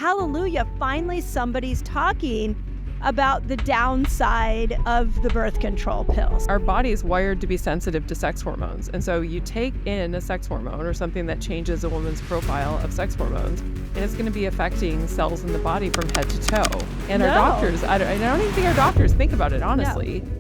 hallelujah, finally somebody's talking about the downside of the birth control pills. Our body is wired to be sensitive to sex hormones. And so you take in a sex hormone or something that changes a woman's profile of sex hormones, and it's going to be affecting cells in the body from head to toe. And our doctors, I don't even think our doctors think about it, honestly. No.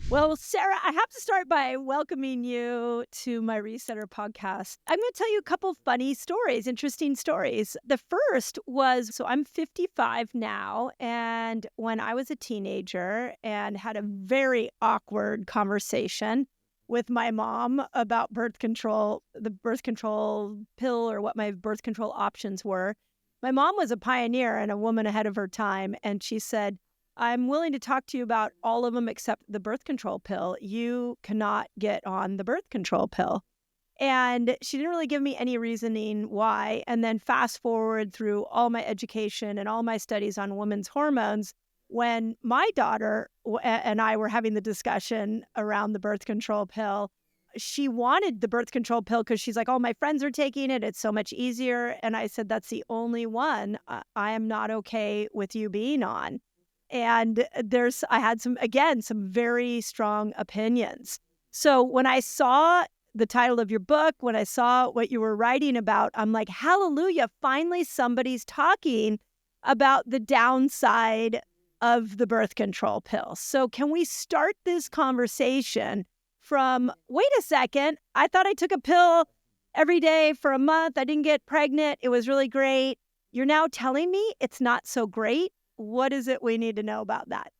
Well, Sarah, I have to start by welcoming you to my Resetter podcast. I'm going to tell you a couple funny stories, interesting stories. The first was, so I'm 55 now, and when I was a teenager and had a very awkward conversation with my mom about birth control, the birth control pill or what my birth control options were. My mom was a pioneer and a woman ahead of her time, and she said, I'm willing to talk to you about all of them except the birth control pill. You cannot get on the birth control pill. And she didn't really give me any reasoning why. And then fast forward through all my education and all my studies on women's hormones, when my daughter and I were having the discussion around the birth control pill, she wanted the birth control pill because she's like, oh, my friends are taking it. It's so much easier. And I said, that's the only one I am not okay with you being on. And I had some very strong opinions. So when I saw the title of your book, when I saw what you were writing about, I'm like, hallelujah, finally somebody's talking about the downside of the birth control pill. So can we start this conversation from, wait a second, I thought I took a pill every day for a month. I didn't get pregnant. It was really great. You're now telling me it's not so great. What is it we need to know about that?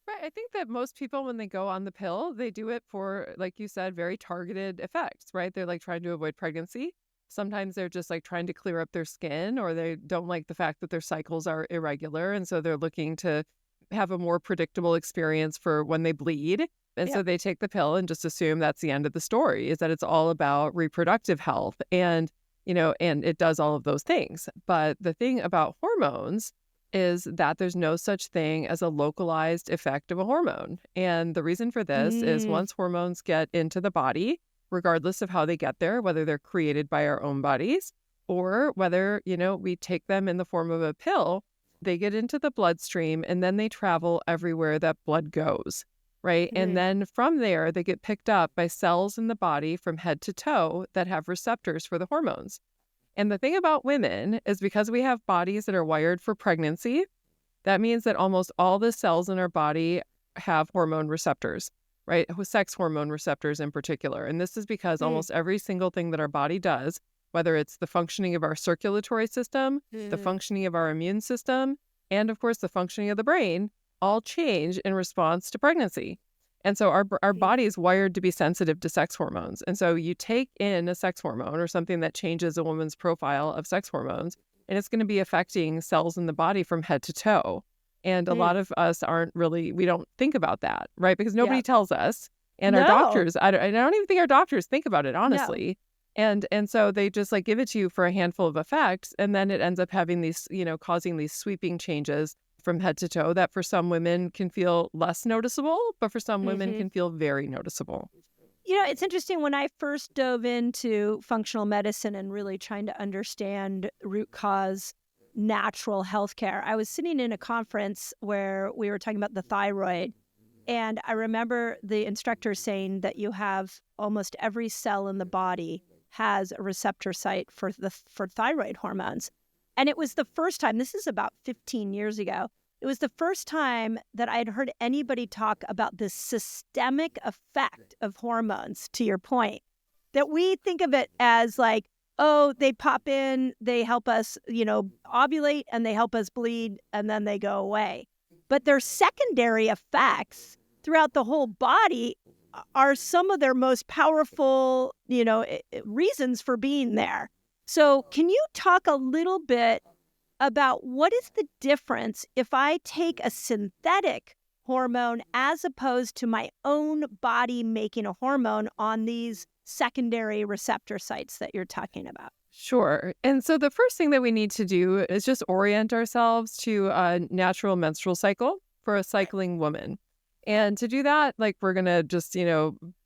Right. I think that most people, when they go on the pill, they do it for, like you said, very targeted effects, right? They're like trying to avoid pregnancy. Sometimes they're just like trying to clear up their skin, or they don't like the fact that their cycles are irregular. And so they're looking to have a more predictable experience for when they bleed. And so they take the pill and just assume that's the end of the story, is that it's all about reproductive health. And, and it does all of those things. But the thing about hormones is that there's no such thing as a localized effect of a hormone. And the reason for this is once hormones get into the body, regardless of how they get there, whether they're created by our own bodies or whether, we take them in the form of a pill, they get into the bloodstream and then they travel everywhere that blood goes, right? And then from there, they get picked up by cells in the body from head to toe that have receptors for the hormones. And the thing about women is because we have bodies that are wired for pregnancy, that means that almost all the cells in our body have hormone receptors, right? Sex hormone receptors in particular. And this is because almost every single thing that our body does, whether it's the functioning of our circulatory system, the functioning of our immune system, and of course, the functioning of the brain, all change in response to pregnancy. And so our body is wired to be sensitive to sex hormones. And so you take in a sex hormone or something that changes a woman's profile of sex hormones, and it's going to be affecting cells in the body from head to toe. And a lot of us we don't think about that, right? Because nobody tells us. And our doctors, I don't even think our doctors think about it, honestly. No. And so they just like give it to you for a handful of effects. And then it ends up having these, causing these sweeping changes from head to toe that for some women can feel less noticeable, but for some women can feel very noticeable. It's interesting. When I first dove into functional medicine and really trying to understand root cause natural healthcare, I was sitting in a conference where we were talking about the thyroid. And I remember the instructor saying that you have almost every cell in the body has a receptor site for thyroid hormones. And it was the first time, this is about 15 years ago, it was the first time that I had heard anybody talk about this systemic effect of hormones, to your point, that we think of it as like, oh, they pop in, they help us, ovulate, and they help us bleed, and then they go away. But their secondary effects throughout the whole body are some of their most powerful, reasons for being there. So can you talk a little bit about what is the difference if I take a synthetic hormone as opposed to my own body making a hormone on these secondary receptor sites that you're talking about? Sure. And so the first thing that we need to do is just orient ourselves to a natural menstrual cycle for a cycling woman. And to do that, like we're going to just,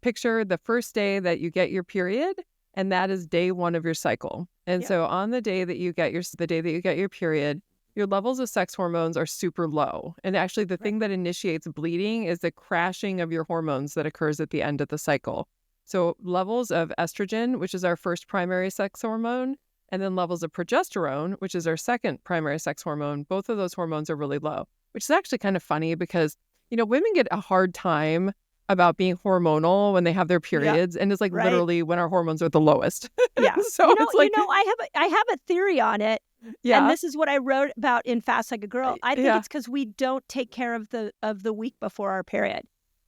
picture the first day that you get your period. and that is day 1 of your cycle. And Yeah. so on the day that you get your period, your levels of sex hormones are super low. And actually the thing that initiates bleeding is the crashing of your hormones that occurs at the end of the cycle. So levels of estrogen, which is our first primary sex hormone, and then levels of progesterone, which is our second primary sex hormone, both of those hormones are really low, which is actually kind of funny because, women get a hard time about being hormonal when they have their periods, and it's like Right. literally when our hormones are the lowest. Yeah. So it's like, I have a theory on it. And yeah, this is what I wrote about in Fast Like a Girl. I think yeah. it's because we don't take care of the week before our period.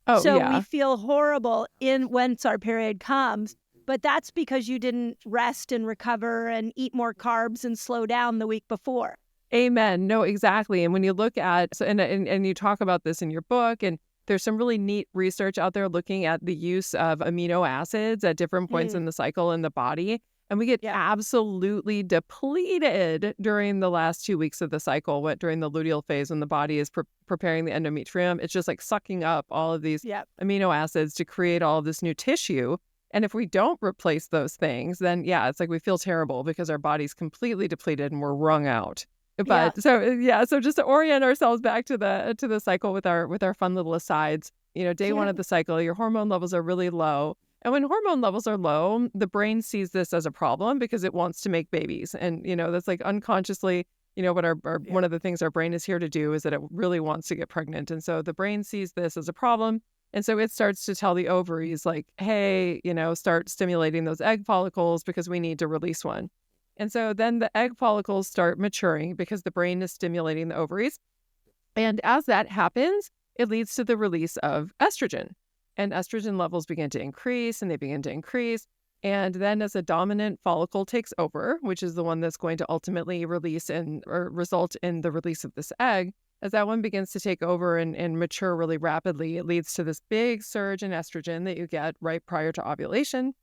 Oh, So yeah. we feel horrible once our period comes, but that's because you didn't rest and recover and eat more carbs and slow down the week before. Amen. No, exactly. And when you look at, and you talk about this in your book, and there's some really neat research out there looking at the use of amino acids at different points in the cycle in the body. And we get absolutely depleted during the last 2 weeks of the cycle, during the luteal phase when the body is preparing the endometrium. It's just like sucking up all of these amino acids to create all of this new tissue. And if we don't replace those things, then it's like we feel terrible because our body's completely depleted and we're wrung out. But so just to orient ourselves back to the cycle with our fun little asides, day 1 of the cycle, your hormone levels are really low. And when hormone levels are low, the brain sees this as a problem because it wants to make babies. And, that's like unconsciously, what one of the things our brain is here to do is that it really wants to get pregnant. And so the brain sees this as a problem. And so it starts to tell the ovaries like, hey, start stimulating those egg follicles because we need to release one. And so then the egg follicles start maturing because the brain is stimulating the ovaries. And as that happens, it leads to the release of estrogen. And estrogen levels begin to increase and they begin to increase. And then as a dominant follicle takes over, which is the one that's going to ultimately release or result in the release of this egg, as that one begins to take over and mature really rapidly, it leads to this big surge in estrogen that you get right prior to ovulation.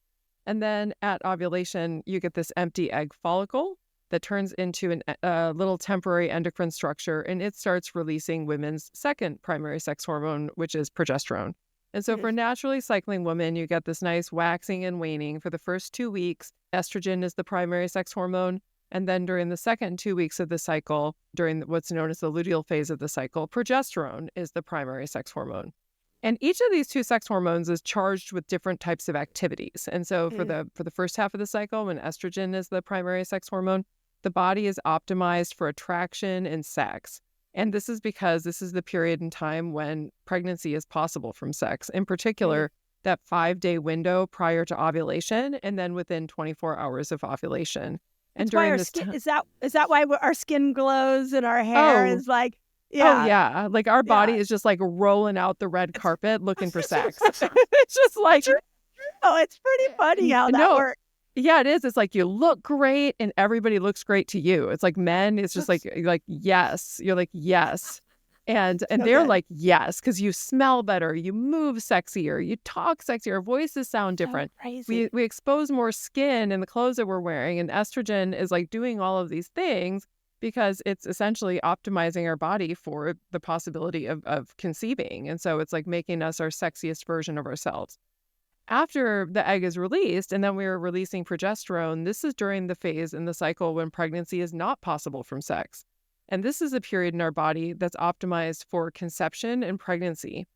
And then at ovulation, you get this empty egg follicle that turns into a little temporary endocrine structure, and it starts releasing women's second primary sex hormone, which is progesterone. And so for a naturally cycling woman, you get this nice waxing and waning. For the first 2 weeks, estrogen is the primary sex hormone. And then during the second 2 weeks of the cycle, during what's known as the luteal phase of the cycle, progesterone is the primary sex hormone. And each of these 2 sex hormones is charged with different types of activities. And so for the first half of the cycle, when estrogen is the primary sex hormone, the body is optimized for attraction and sex. And this is because this is the period in time when pregnancy is possible from sex. In particular, that 5-day window prior to ovulation and then within 24 hours of ovulation. And during this time, is that why our skin glows and our hair is like, oh yeah, like our body is just like rolling out the red carpet looking for sex. It's just like, oh, it's pretty funny how that works. Yeah, it is. It's like you look great and everybody looks great to you. It's like men, it's just like yes. You're like, yes. And they're like, yes, because you smell better, you move sexier, you talk sexier, our voices sound different. So crazy. We expose more skin in the clothes that we're wearing. And estrogen is like doing all of these things because it's essentially optimizing our body for the possibility of conceiving. And so it's like making us our sexiest version of ourselves. After the egg is released, and then we're releasing progesterone, this is during the phase in the cycle when pregnancy is not possible from sex. And this is a period in our body that's optimized for conception and pregnancy.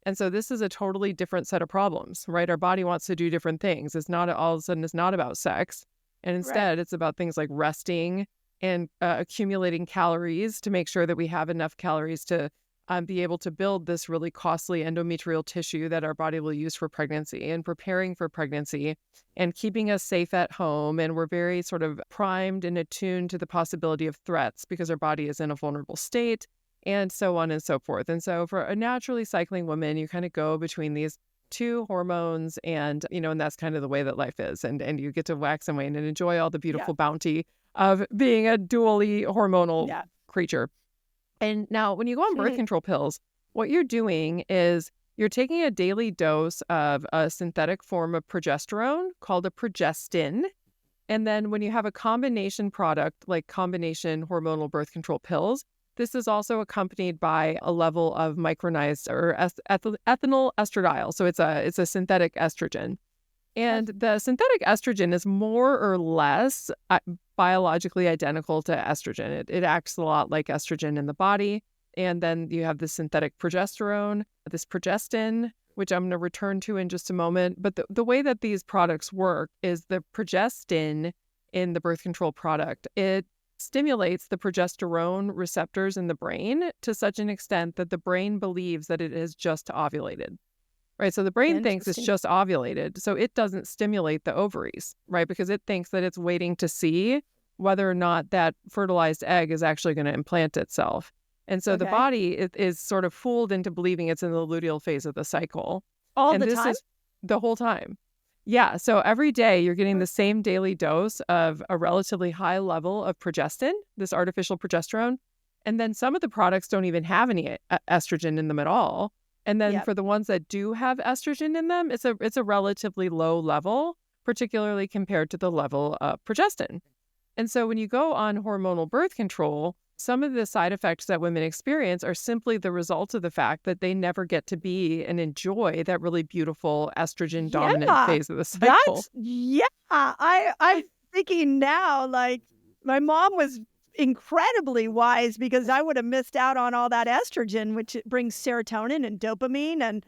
And so this is a totally different set of problems, right? Our body wants to do different things. It's not all of a sudden, it's not about sex. And instead, it's about things like resting and accumulating calories to make sure that we have enough calories to be able to build this really costly endometrial tissue that our body will use for pregnancy and preparing for pregnancy and keeping us safe at home. And we're very sort of primed and attuned to the possibility of threats because our body is in a vulnerable state and so on and so forth. And so for a naturally cycling woman, you kind of go between these 2 hormones and that's kind of the way that life is. And you get to wax and wane and enjoy all the beautiful bounty of being a dually hormonal creature. And now when you go on birth control pills, what you're doing is you're taking a daily dose of a synthetic form of progesterone called a progestin. And then when you have a combination product like combination hormonal birth control pills, this is also accompanied by a level of micronized or ethinyl estradiol. So it's a synthetic estrogen. And the synthetic estrogen is more or less biologically identical to estrogen. It acts a lot like estrogen in the body. And then you have the synthetic progesterone, this progestin, which I'm going to return to in just a moment. But the way that these products work is the progestin in the birth control product, it stimulates the progesterone receptors in the brain to such an extent that the brain believes that it has just ovulated. Right. So the brain thinks it's just ovulated. So it doesn't stimulate the ovaries, right? Because it thinks that it's waiting to see whether or not that fertilized egg is actually going to implant itself. And so the body is sort of fooled into believing it's in the luteal phase of the cycle. All the time? Is the whole time. Yeah. So every day you're getting the same daily dose of a relatively high level of progestin, this artificial progesterone. And then some of the products don't even have any estrogen in them at all. And then for the ones that do have estrogen in them, it's a relatively low level, particularly compared to the level of progestin. And so when you go on hormonal birth control, some of the side effects that women experience are simply the result of the fact that they never get to be and enjoy that really beautiful estrogen dominant phase of the cycle. I'm thinking now, like, my mom was incredibly wise, because I would have missed out on all that estrogen, which brings serotonin and dopamine and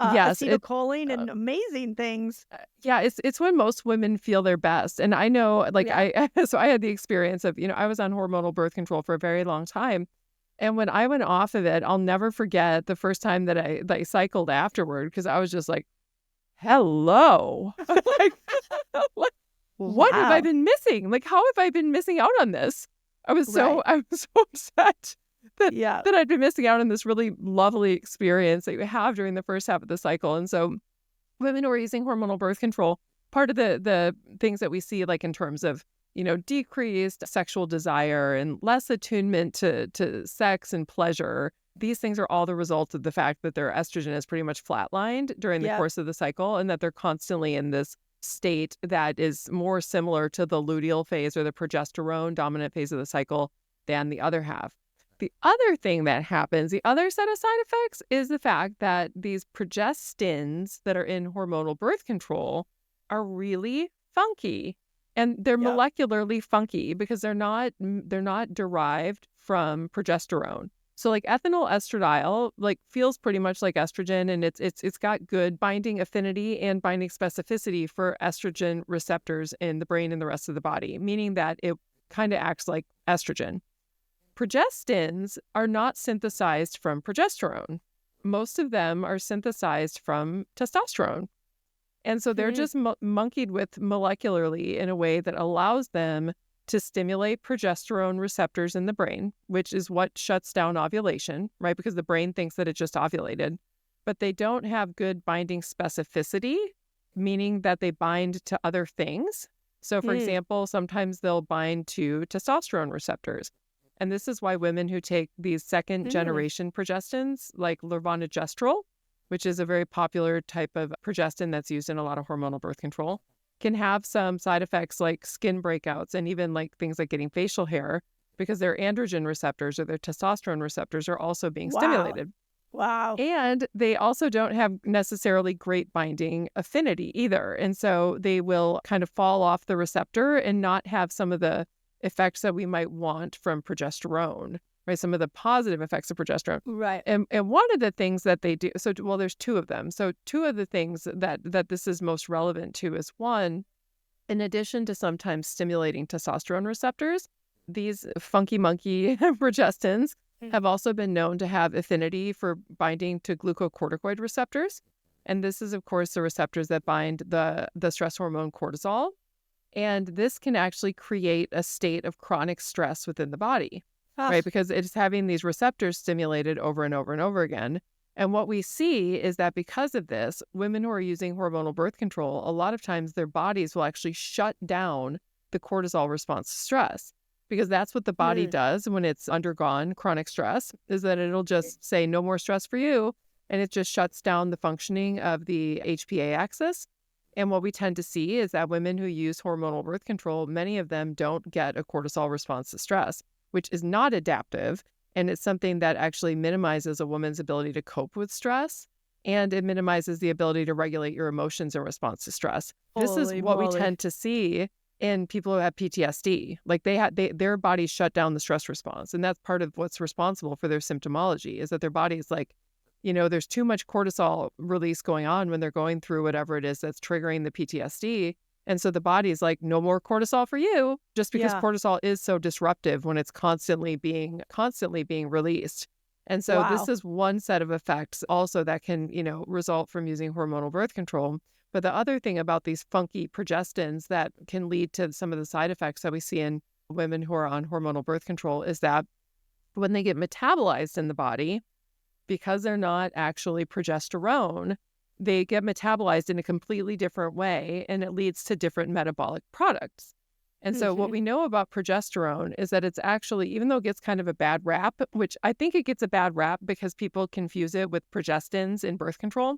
acetylcholine and amazing things. It's when most women feel their best. And I know, like, I had the experience of, I was on hormonal birth control for a very long time. And when I went off of it, I'll never forget the first time that I cycled afterward, because I was just like, hello, what have I been missing? Like, how have I been missing out on this? I was so upset that I'd been missing out on this really lovely experience that you have during the first half of the cycle. And so women who are using hormonal birth control, part of the things that we see, like in terms of, decreased sexual desire and less attunement to sex and pleasure, these things are all the result of the fact that their estrogen is pretty much flatlined during the course of the cycle, and that they're constantly in this state that is more similar to the luteal phase or the progesterone dominant phase of the cycle than the other half. The other thing that happens, the other set of side effects, is the fact that these progestins that are in hormonal birth control are really funky. And they're molecularly funky because they're not derived from progesterone. So like ethinyl estradiol feels pretty much like estrogen, and it's got good binding affinity and binding specificity for estrogen receptors in the brain and the rest of the body, meaning that it kind of acts like estrogen. Progestins are not synthesized from progesterone. Most of them are synthesized from testosterone. And so they're just monkeyed with molecularly in a way that allows them to stimulate progesterone receptors in the brain, which is what shuts down ovulation, right? Because the brain thinks that it just ovulated. But they don't have good binding specificity, meaning that they bind to other things. So, for example, sometimes they'll bind to testosterone receptors. And this is why women who take these second-generation progestins, like levonorgestrel, which is a very popular type of progestin that's used in a lot of hormonal birth control, can have some side effects like skin breakouts and even like things like getting facial hair, because their androgen receptors or their testosterone receptors are also being stimulated. Wow. And they also don't have necessarily great binding affinity either. And so they will kind of fall off the receptor and not have some of the effects that we might want from progesterone, right? Some of the positive effects of progesterone. Right. And one of the things that they do, there's two of them. So two of the things that this is most relevant to is, one, in addition to sometimes stimulating testosterone receptors, these funky monkey progestins have also been known to have affinity for binding to glucocorticoid receptors. And this is, of course, the receptors that bind the stress hormone cortisol. And this can actually create a state of chronic stress within the body, right? Because it's having these receptors stimulated over and over and over again. And what we see is that because of this, women who are using hormonal birth control, a lot of times their bodies will actually shut down the cortisol response to stress, because that's what the body does when it's undergone chronic stress, is that it'll just say no more stress for you. And it just shuts down the functioning of the HPA axis. And what we tend to see is that women who use hormonal birth control, many of them don't get a cortisol response to stress, which is not adaptive. And it's something that actually minimizes a woman's ability to cope with stress. and it minimizes the ability to regulate your emotions in response to stress. This is Holy what we moly. tend to see in people who have PTSD. Like their bodies shut down the stress response. And that's part of what's responsible for their symptomology, is that their body's like, there's too much cortisol release going on when they're going through whatever it is that's triggering the PTSD. And so the body's like, no more cortisol for you, just because Yeah. cortisol is so disruptive when it's constantly being released. And so Wow. this is one set of effects also that can, result from using hormonal birth control. But the other thing about these funky progestins that can lead to some of the side effects that we see in women who are on hormonal birth control is that when they get metabolized in the body, because they're not actually progesterone, they get metabolized in a completely different way, and it leads to different metabolic products. And so what we know about progesterone is that it's actually, even though it gets kind of a bad rap, which I think it gets a bad rap because people confuse it with progestins in birth control,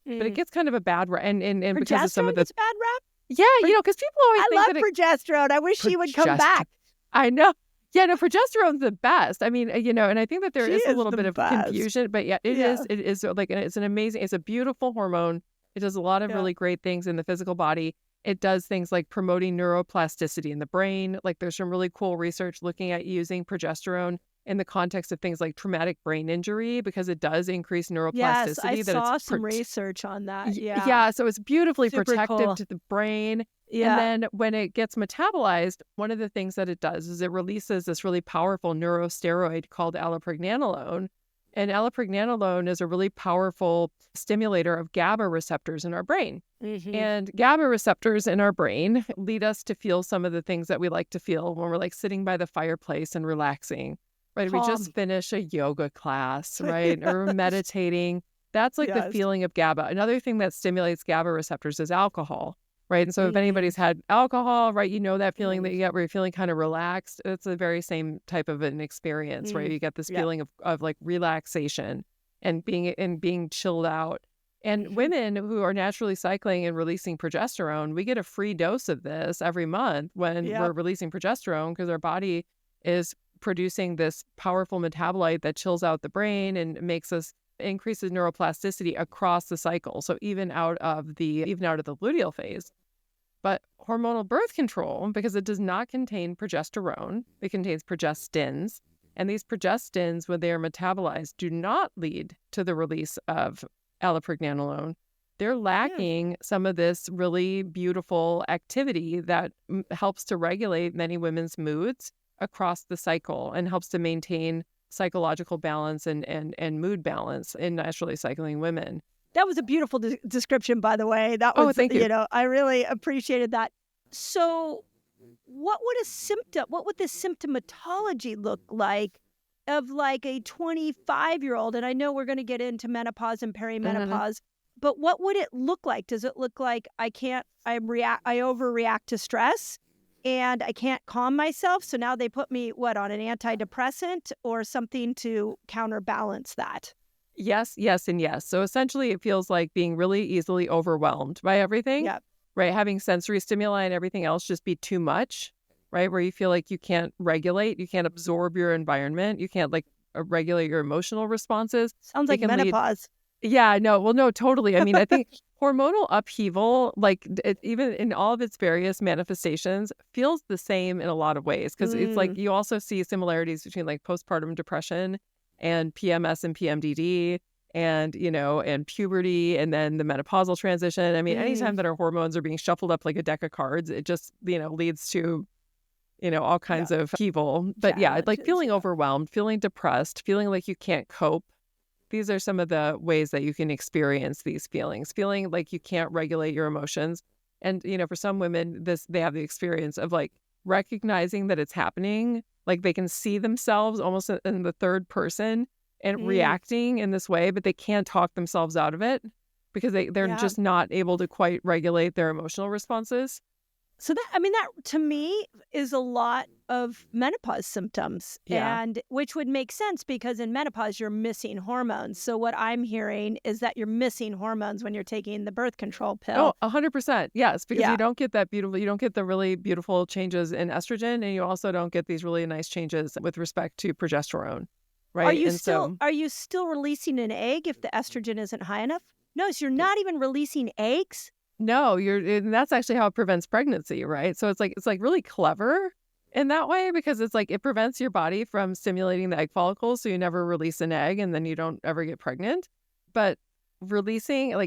but it gets kind of a bad rap. And because of some of Progesterone the, gets bad rap? yeah, because people always I think love that progesterone. I wish she would come Progest- back. I know. Yeah, no, progesterone's the best. I mean, and I think that there She is a is little the bit of best. confusion, but yeah, it Yeah. is like, it's an amazing, it's a beautiful hormone. It does a lot of Yeah. really great things in the physical body. It does things like promoting neuroplasticity in the brain. Like there's some really cool research looking at using progesterone in the context of things like traumatic brain injury, because it does increase neuroplasticity. Yes, I that saw it's some research on that. Yeah. yeah, so it's beautifully Super protective cool. to the brain. Yeah. And then when it gets metabolized, one of the things that it does is it releases this really powerful neurosteroid called allopregnanolone. And allopregnanolone is a really powerful stimulator of GABA receptors in our brain. And GABA receptors in our brain lead us to feel some of the things that we like to feel when we're like sitting by the fireplace and relaxing, right? We Calm. just finished a yoga class, right? Or we're meditating. That's like the Yes. feeling of GABA. Another thing that stimulates GABA receptors is alcohol, right? And so if anybody's had alcohol, right, that feeling that you get where you're feeling kind of relaxed. It's the very same type of an experience, right? You get this feeling of like relaxation and being chilled out. And women who are naturally cycling and releasing progesterone, we get a free dose of this every month when we're releasing progesterone, because our body is producing this powerful metabolite that chills out the brain and increases neuroplasticity across the cycle. So even out of the luteal phase. But hormonal birth control, because it does not contain progesterone, it contains progestins. And these progestins, when they are metabolized, do not lead to the release of allopregnanolone. They're lacking some of this really beautiful activity that helps to regulate many women's moods across the cycle and helps to maintain psychological balance and mood balance in naturally cycling women. That was a beautiful description, by the way. That was, thank you. I really appreciated that. So what would the symptomatology look like of like a 25-year-old? And I know we're going to get into menopause and perimenopause, but what would it look like? Does it look like I overreact to stress and I can't calm myself? So now they put me on an antidepressant or something to counterbalance that? Yes, yes, and yes. So essentially it feels like being really easily overwhelmed by everything, right? Having sensory stimuli and everything else just be too much, right? Where you feel like you can't regulate, you can't absorb your environment, you can't like regulate your emotional responses. Sounds like menopause. Yeah, no, totally. I mean, I think hormonal upheaval, like even in all of its various manifestations, feels the same in a lot of ways, because it's like you also see similarities between like postpartum depression and PMS and PMDD and, and puberty and then the menopausal transition. I mean, anytime that our hormones are being shuffled up like a deck of cards, it just, leads to, all kinds of upheaval. But like feeling overwhelmed, feeling depressed, feeling like you can't cope. These are some of the ways that you can experience these feelings, feeling like you can't regulate your emotions. And, for some women, they have the experience of like recognizing that it's happening. Like they can see themselves almost in the third person and reacting in this way, but they can't talk themselves out of it because they're just not able to quite regulate their emotional responses. So that to me is a lot of menopause symptoms, and which would make sense because in menopause you're missing hormones. So what I'm hearing is that you're missing hormones when you're taking the birth control pill. Oh, 100%. Yes, because you don't get you don't get the really beautiful changes in estrogen, and you also don't get these really nice changes with respect to progesterone. Are right? you And still so are you still releasing an egg if the estrogen isn't high enough? No, so you're not even releasing eggs? no, and that's actually how it prevents pregnancy, right? So it's like really clever in that way because it's like it prevents your body from stimulating the egg follicles, so you never release an egg and then you don't ever get pregnant. But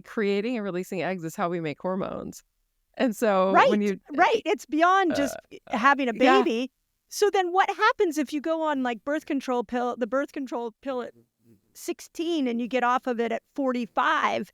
creating and releasing eggs is how we make hormones. And so when Right, you, right. It's beyond uh, just having a yeah, baby. So then what happens if you go on like the birth control pill at 16 and you get off of it at 45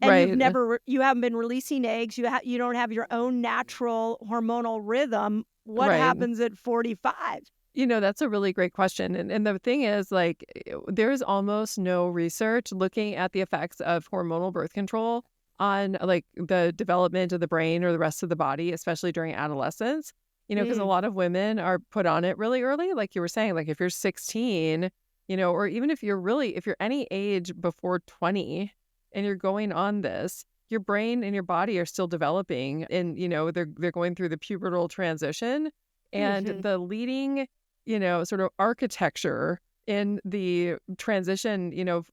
and right. you haven't been releasing eggs, you don't have your own natural hormonal rhythm. What Right. happens at 45? That's a really great question. And the thing is, like, there's almost no research looking at the effects of hormonal birth control on like the development of the brain or the rest of the body, especially during adolescence. Because a Mm, lot of women are put on it really early, like you were saying, like if you're 16, or even if you're any age before 20 and you're going on this, your brain and your body are still developing and, they're going through the pubertal transition and mhm, the leading sort of architecture in the transition, of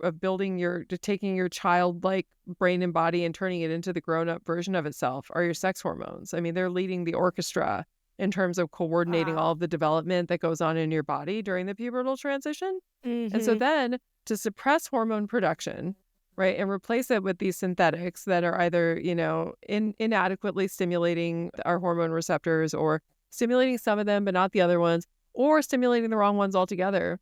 taking your childlike brain and body and turning it into the grown-up version of itself are your sex hormones. I mean, they're leading the orchestra in terms of coordinating all wow. of the development that goes on in your body during the pubertal transition. And so Mhm, then to suppress hormone production, right, and replace it with these synthetics that are either, inadequately stimulating our hormone receptors or stimulating some of them, but not the other ones, or stimulating the wrong ones altogether.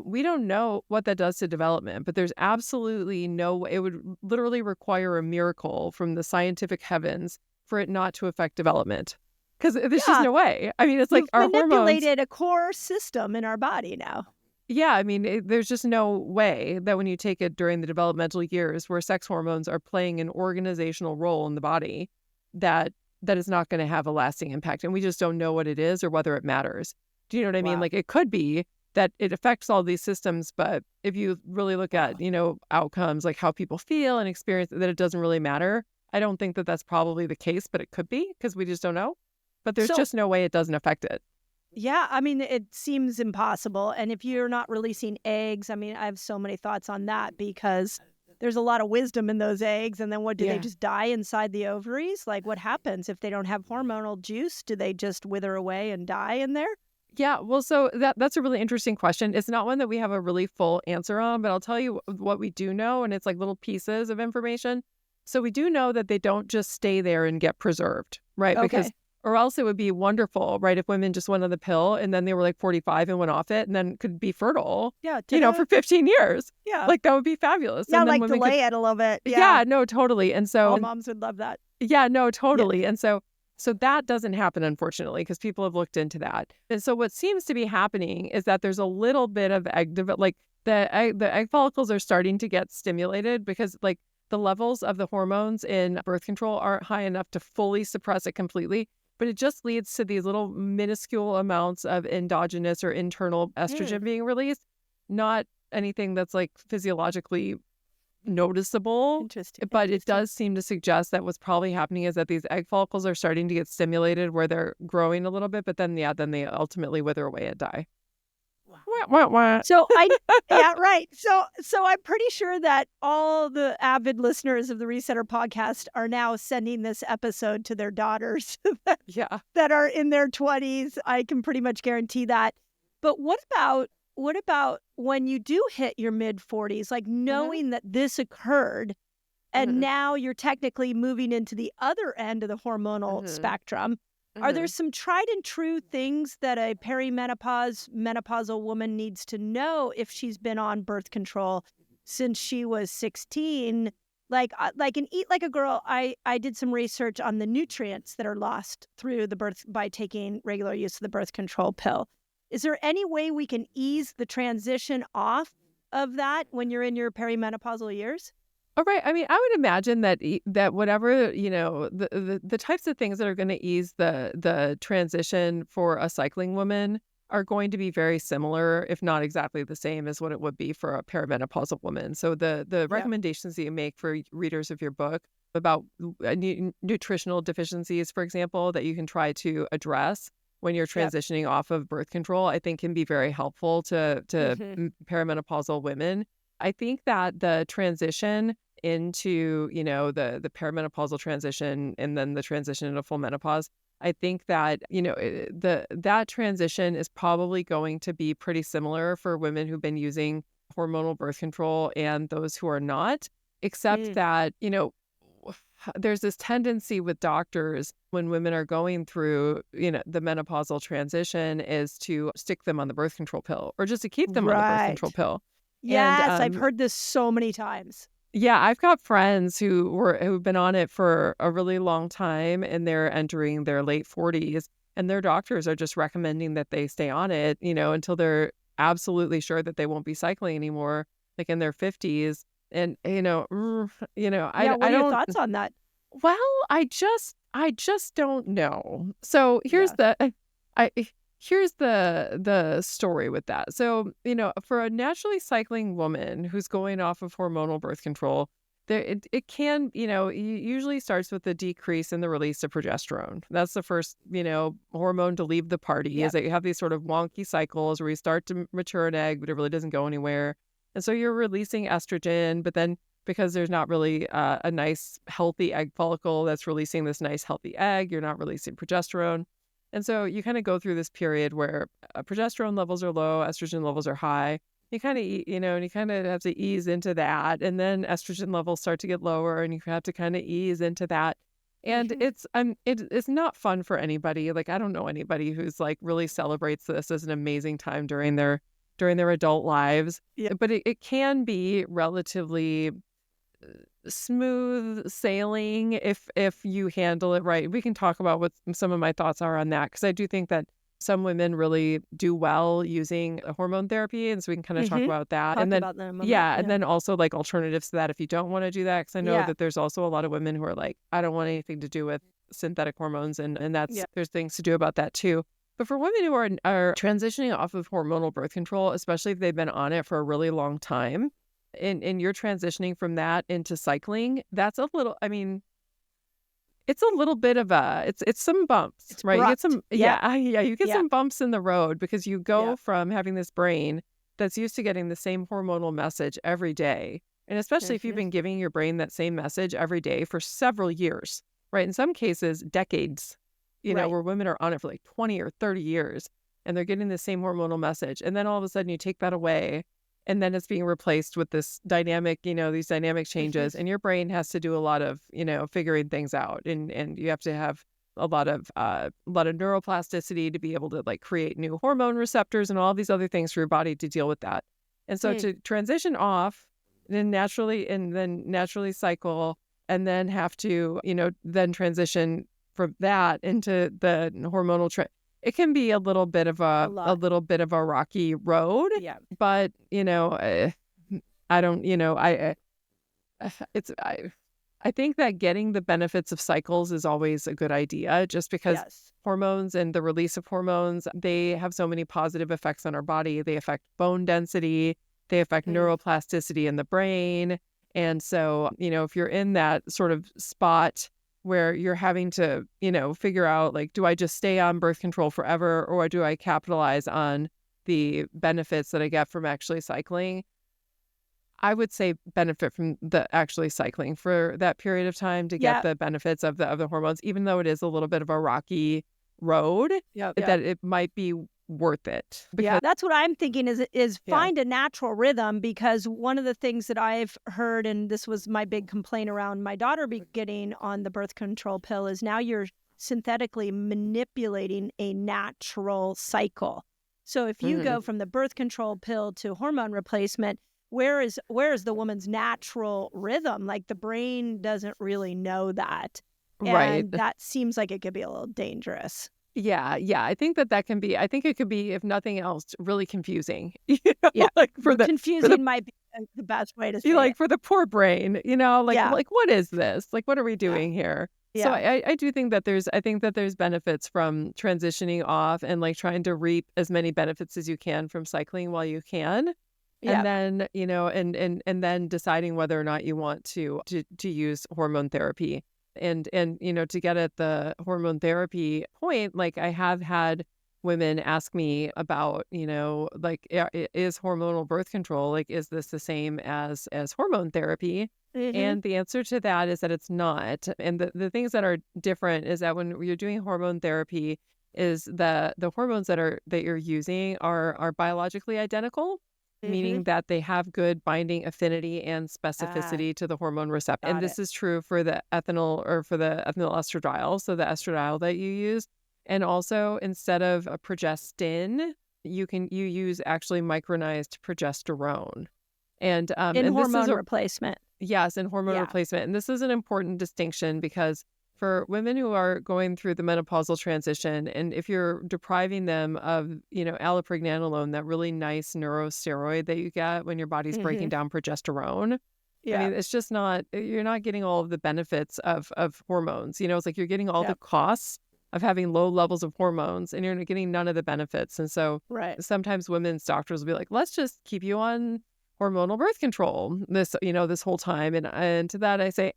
We don't know what that does to development, but there's absolutely it would literally require a miracle from the scientific heavens for it not to affect development. Because there's just yeah, no way. I mean, it's like you've our hormones. manipulated a core system in our body now. Yeah, I mean, there's just no way that when you take it during the developmental years where sex hormones are playing an organizational role in the body, that that is not going to have a lasting impact. And we just don't know what it is or whether it matters. Do you know what I mean? Wow. Like it could be that it affects all these systems, but if you really look at, Wow. outcomes, like how people feel and experience that it doesn't really matter. I don't think that that's probably the case, but it could be because we just don't know. But there's So, just no way it doesn't affect it. yeah, I mean, it seems impossible. And if you're not releasing eggs, I mean, I have so many thoughts on that because there's a lot of wisdom in those eggs. And then what do they Yeah. just die inside the ovaries? Like, what happens if they don't have hormonal juice? Do they just wither away and die in there? Yeah, well, so that's a really interesting question. It's not one that we have a really full answer on, but I'll tell you what we do know, and it's like little pieces of information. So we do know that they don't just stay there and get preserved, right? Because Okay. or else it would be wonderful, right? If women just went on the pill and then they were like 45 and went off it and then could be fertile, Yeah. Ta-da. for 15 years. Yeah. Like that would be fabulous. Yeah. And then Like women could, delay it a little bit. Yeah. yeah, no, totally. And All so moms would love that. yeah, no, Yeah. totally. And so that doesn't happen, unfortunately, because people have looked into that. And so what seems to be happening is that there's a little bit of like the egg follicles are starting to get stimulated because like the levels of the hormones in birth control aren't high enough to fully suppress it completely. But it just leads to these little minuscule amounts of endogenous or internal Mm, estrogen being released, not anything that's like physiologically noticeable, interesting. but it Interesting. does seem to suggest that what's probably happening is that these egg follicles are starting to get stimulated where they're growing a little bit, but then, yeah, then they ultimately wither away and die. Wow. Wah, wah, wah. So yeah, right. So I'm pretty sure that all the avid listeners of the Resetter podcast are now sending this episode to their daughters Yeah. that are in their 20s. I can pretty much guarantee that. But what about when you do hit your mid 40s, like Hmm. knowing that this occurred and Hmm. now you're technically moving into the other end of the hormonal Hmm. spectrum? Are there Hmm. some tried and true things that a menopausal woman needs to know if she's been on birth control since she was 16? Like in Eat Like a Girl, I did some research on the nutrients that are lost through the birth by taking regular use of the birth control pill. Is there any way we can ease the transition off of that when you're in your perimenopausal years? All right. I mean, I would imagine that that whatever the types of things that are going to ease the transition for a cycling woman are going to be very similar, if not exactly the same as what it would be for a perimenopausal woman. So the Yeah. recommendations that you make for readers of your book about nutritional deficiencies, for example, that you can try to address, when you're Yep. transitioning off of birth control, I think can be very helpful to Hmm. perimenopausal women. I think that the transition into, the perimenopausal transition and then the transition into full menopause, I think that, that transition is probably going to be pretty similar for women who've been using hormonal birth control and those who are not, except Mm. that, there's this tendency with doctors when women are going through, the menopausal transition is to stick them on the birth control pill or just to keep them on the birth control Right. pill. And Yes, I've heard this so many times. yeah, I've got friends who've been on it for a really long time and they're entering their late 40s and their doctors are just recommending that they stay on it, until they're absolutely sure that they won't be cycling anymore, like in their 50s. And Yeah, I what are your don't thoughts on that? well, I just don't know. So Yeah. I here's the story with that. So, for a naturally cycling woman who's going off of hormonal birth control, it can, usually starts with a decrease in the release of progesterone. That's the first, hormone to leave the party is Yep. that you have these sort of wonky cycles where you start to mature an egg, but it really doesn't go anywhere. And so you're releasing estrogen, but then because there's not really a nice healthy egg follicle that's releasing this nice healthy egg, you're not releasing progesterone. And so you kind of go through this period where progesterone levels are low, estrogen levels are high. You kind of, and you kind of have to ease into that. And then estrogen levels start to get lower and you have to kind of ease into that. And Mhm. it's not fun for anybody. Like, I don't know anybody who's like really celebrates this as an amazing time during their adult lives. Yeah. But it can be relatively smooth sailing if you handle it right. We can talk about what some of my thoughts are on that because I do think that some women really do well using hormone therapy, and so we can kind of talk Mhm. about that. Talk And then about that in a moment. yeah, and Yeah. then also like alternatives to that if you don't want to do that because I know Yeah. that there's also a lot of women who are like, I don't want anything to do with synthetic hormones, and that's Yeah. there's things to do about that too. But for women who are transitioning off of hormonal birth control, especially if they've been on it for a really long time, and you're transitioning from that into cycling, that's a little, I mean, it's a little bit of it's some bumps, It's right? You get abrupt. some, Yep. yeah, yeah, you get Yep. some bumps in the road because you go Yep. from having this brain that's used to getting the same hormonal message every day. And especially if you've Mhm. been giving your brain that same message every day for several years, right? In some cases, decades, Right. where women are on it for like 20 or 30 years and they're getting the same hormonal message. And then all of a sudden you take that away and then it's being replaced with this dynamic, these dynamic Mhm. changes, and your brain has to do a lot of, figuring things out, and you have to have a lot of neuroplasticity to be able to like create new hormone receptors and all these other things for your body to deal with that. And so Mm. to transition off, then naturally cycle, and then have to, then transition from that into the hormonal it can be a little bit of A a lot. little bit of a rocky road, Yeah. but, I don't, it's, I think that getting the benefits of cycles is always a good idea just because Yes. hormones and the release of hormones, they have so many positive effects on our body. They affect bone density, they affect Mm. neuroplasticity in the brain. And so, if you're in that sort of spot where you're having to, figure out like, do I just stay on birth control forever or do I capitalize on the benefits that I get from actually cycling? I would say benefit from the actually cycling for that period of time to get Yep. the benefits of the hormones, even though it is a little bit of a rocky road, Yep. Yep. that it might be worth it Yeah, because that's what I'm thinking is yeah. find a natural rhythm because one of the things that I've heard, and this was my big complaint around my daughter getting on the birth control pill, is now you're synthetically manipulating a natural cycle. So if you Mhm. go from the birth control pill to hormone replacement, where is the woman's natural rhythm? Like the brain doesn't really know that. Right. And that seems like it could be a little dangerous. Yeah, yeah. I think it could be, if nothing else, really confusing. Yeah. Like for the Confusing might be the best way to you say like it. for the poor brain, like Yeah. what is this? Like what are we Yeah. doing here? So Yeah. I do think that there's benefits from transitioning off and like trying to reap as many benefits as you can from cycling while you can. And Yeah. then, and then deciding whether or not you want to use hormone therapy. And to get at the hormone therapy point, like I have had women ask me about, like, is hormonal birth control, like, is this the same as hormone therapy? Mm-hmm. And the answer to that is that it's not. And the things that are different is that when you're doing hormone therapy, is the hormones that you're using are biologically identical, Mm-hmm. meaning that they have good binding affinity and Ah, specificity to the hormone receptor. And got it. this is true for the ethinyl estradiol, so the estradiol that you use. And also, instead of a progestin, you use actually micronized progesterone. In And this is hormone a replacement. Yes, in hormone Yeah. replacement. And this is an important distinction because for women who are going through the menopausal transition, and if you're depriving them of, allopregnanolone, that really nice neurosteroid that you get when your body's breaking Mm-hmm. down progesterone, I Yeah. mean, it's just not, you're not getting all of the benefits of hormones. It's like you're getting all the Yep. costs of having low levels of hormones and you're getting none of the benefits. And so Right. sometimes women's doctors will be like, let's just keep you on hormonal birth control this whole time. And to that I say,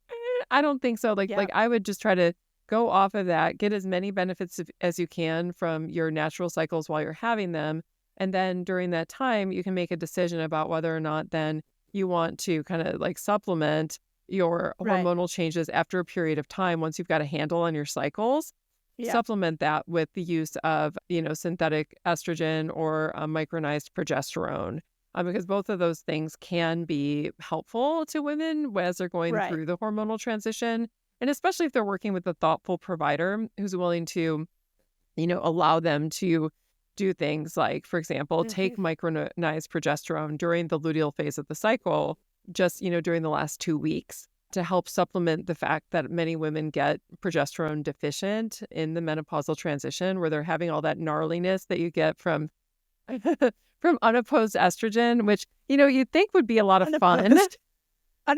I don't think so. Like Yep. I would just try to go off of that, get as many benefits as you can from your natural cycles while you're having them. And then during that time, you can make a decision about whether or not then you want to kind of like supplement your Right. hormonal changes after a period of time. Once you've got a handle on your cycles, Yep. supplement that with the use of, synthetic estrogen or micronized progesterone. Because both of those things can be helpful to women as they're going Right. through the hormonal transition. And especially if they're working with a thoughtful provider who's willing to, allow them to do things like, for example, Mm-hmm. take micronized progesterone during the luteal phase of the cycle, just, during the last 2 weeks to help supplement the fact that many women get progesterone deficient in the menopausal transition, where they're having all that gnarliness that you get from from unopposed estrogen, which, you'd think would be a lot of fun. Unopposed.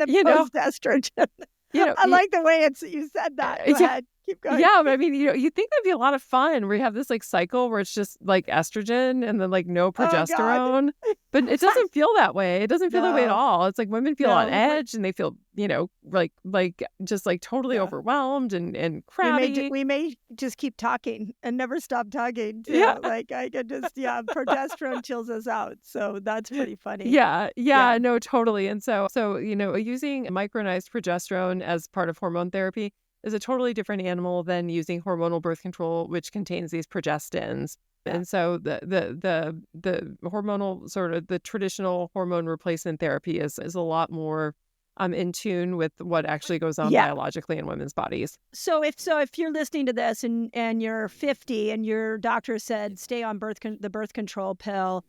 You know, Unopposed estrogen. you know, I like the way you said that. Go yeah, ahead. Keep going. yeah, but I mean, you think that'd be a lot of fun where you have this like cycle where it's just like estrogen and then like no Oh God. progesterone, but it doesn't feel that way. It doesn't feel that way at No. all. It's like women feel on No. edge and they feel, like just like totally Yeah. overwhelmed and We crabby. may just keep talking and never stop talking Yeah. too. Like I could just progesterone chills us out. So that's pretty funny. Yeah, Yeah. yeah, no, totally. And so, using micronized progesterone as part of hormone therapy is a totally different animal than using hormonal birth control, which contains these progestins. Yeah. And so the hormonal sort of the traditional hormone replacement therapy is a lot more in tune with what actually goes on Yeah. biologically in women's bodies. So if you're listening to this and you're 50 and your doctor said stay on the birth control pill,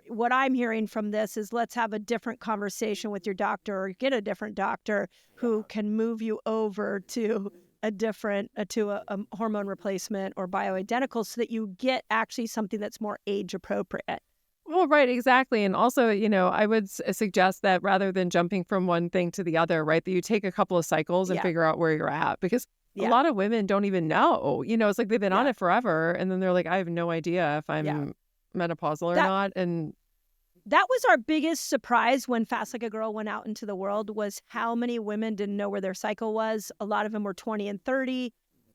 what I'm hearing from this is let's have a different conversation with your doctor or get a different doctor who can move you over to a different to a hormone replacement or bioidentical so that you get actually something that's more age appropriate. Well, right, exactly. And also, I would suggest that rather than jumping from one thing to the other, right, that you take a couple of cycles and Yeah. figure out where you're at. Because a Yeah. lot of women don't even know, it's like they've been on Yeah. it forever. And then they're like, I have no idea if Yeah. I'm menopausal or That not. And that was our biggest surprise when Fast Like a Girl went out into the world was how many women didn't know where their cycle was. A lot of them were 20 and 30.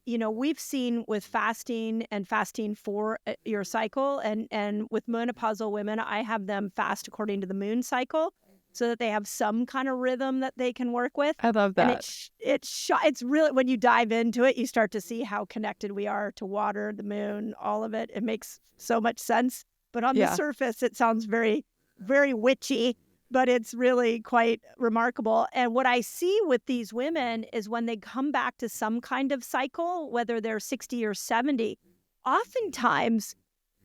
We've seen with fasting and fasting for your cycle and with menopausal women, I have them fast according to the moon cycle so that they have some kind of rhythm that they can work with. I love And that. it's really, when you dive into it, you start to see how connected we are to water, the moon, all of it. It makes so much sense. But on the Yeah. surface, it sounds very, very witchy, but it's really quite remarkable. And what I see with these women is when they come back to some kind of cycle, whether they're 60 or 70, oftentimes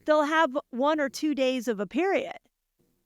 they'll have 1 or 2 days of a period.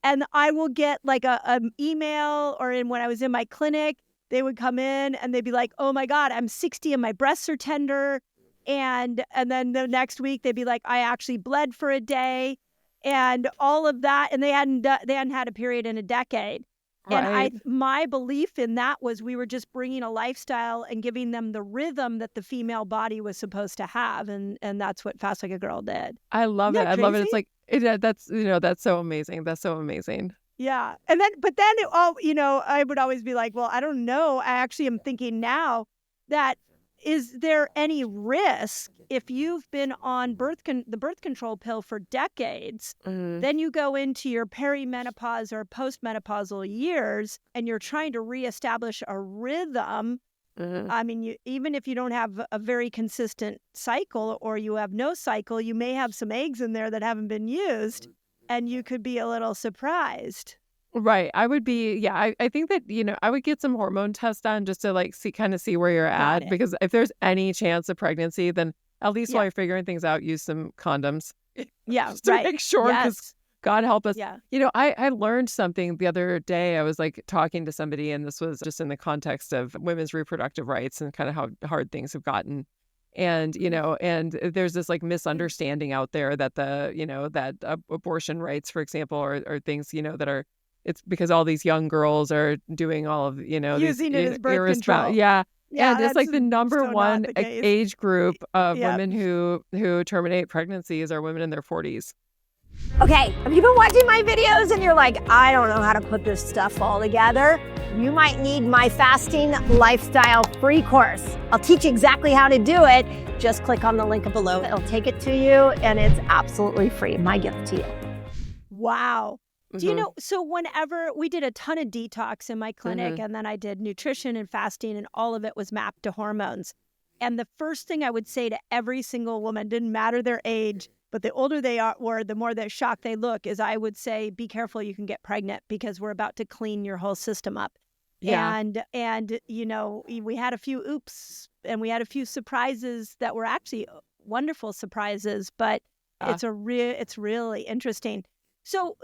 And I will get like an email when I was in my clinic, they would come in and they'd be like, oh my God, I'm 60 and my breasts are tender. And then the next week they'd be like, I actually bled for a day and all of that. And they hadn't had a period in a decade. Right. And my belief in that was we were just bringing a lifestyle and giving them the rhythm that the female body was supposed to have. And that's what Fast Like a Girl did. I love Isn't it. that I love it. crazy? It's like, that's so amazing. That's so amazing. Yeah. But then I would always be like, well, I don't know. I actually am thinking now that is there any risk if you've been on the birth control pill for decades, then you go into your perimenopause or postmenopausal years and you're trying to reestablish a rhythm? I mean, even if you don't have a very consistent cycle or you have no cycle, you may have some eggs in there that haven't been used and you could be a little surprised. Right. I would be, yeah, I think that, I would get some hormone tests done just to like see where you're Got at. it. Because if there's any chance of pregnancy, then at least while Yeah. you're figuring things out, use some condoms. Yeah, Just to right. make sure, because Yes. God help us. Yeah. I learned something the other day. I was like talking to somebody, and this was just in the context of women's reproductive rights and kind of how hard things have gotten. And, and there's this like misunderstanding out there that that abortion rights, for example, are things, that are, it's because all these young girls are doing all of, these Using it as birth control. yeah. Yeah, And it's like that's the number so not one the case. age group of Yeah. women who terminate pregnancies are women in their 40s. Okay, have you been watching my videos and you're like, I don't know how to put this stuff all together? You might need my fasting lifestyle free course. I'll teach you exactly how to do it. Just click on the link below. It'll take it to you and it's absolutely free. My gift to you. Wow. Do you know, so whenever we did a ton of detox in my clinic and then I did nutrition and fasting and all of it was mapped to hormones. And the first thing I would say to every single woman, didn't matter their age, but the older they were, the more they're shocked they look, is I would say, be careful, you can get pregnant because we're about to clean your whole system up. Yeah. And we had a few oops and we had a few surprises that were actually wonderful surprises, but it's really interesting. So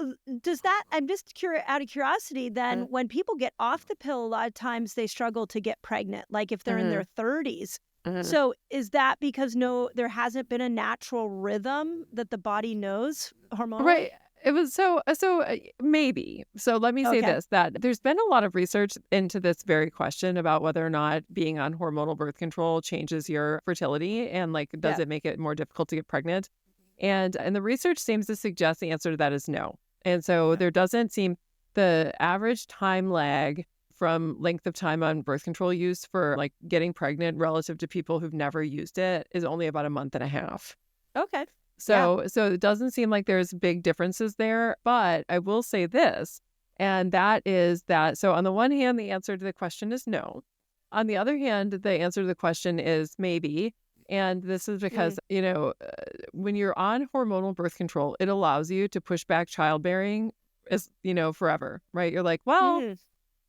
does that, I'm just out of curiosity then, when people get off the pill, a lot of times they struggle to get pregnant, like if they're in their 30s. So is that because there hasn't been a natural rhythm that the body knows hormonally? Right. It was so maybe. So let me say this, that there's been a lot of research into this very question about whether or not being on hormonal birth control changes your fertility and like, does it make it more difficult to get pregnant? And the research seems to suggest the answer to that is no. And so there doesn't seem, the average time lag from length of time on birth control use for like getting pregnant relative to people who've never used it is only about a month and a half. Okay. So it doesn't seem like there's big differences there, but I will say this, and that is that, so on the one hand, the answer to the question is no. On the other hand, the answer to the question is maybe. And this is because, when you're on hormonal birth control, it allows you to push back childbearing as, forever, right? You're like, well,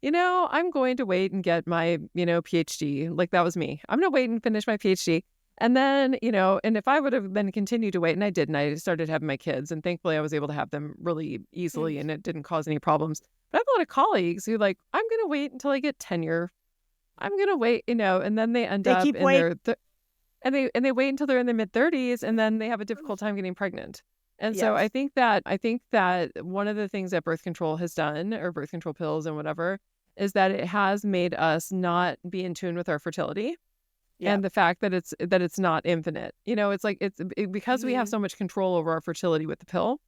I'm going to wait and get my, PhD. Like that was me. I'm going to wait and finish my PhD. And then, and if I would have then continued to wait, and I did, and I started having my kids, and thankfully I was able to have them really easily and it didn't cause any problems. But I have a lot of colleagues who like, I'm going to wait until I get tenure. I'm going to wait, and then they end up in their... And they wait until they're in their mid-30s, and then they have a difficult time getting pregnant. And so I think that one of the things that birth control has done, or birth control pills and whatever, is that it has made us not be in tune with our fertility, and the fact that it's not infinite. It's like because we have so much control over our fertility with the pill,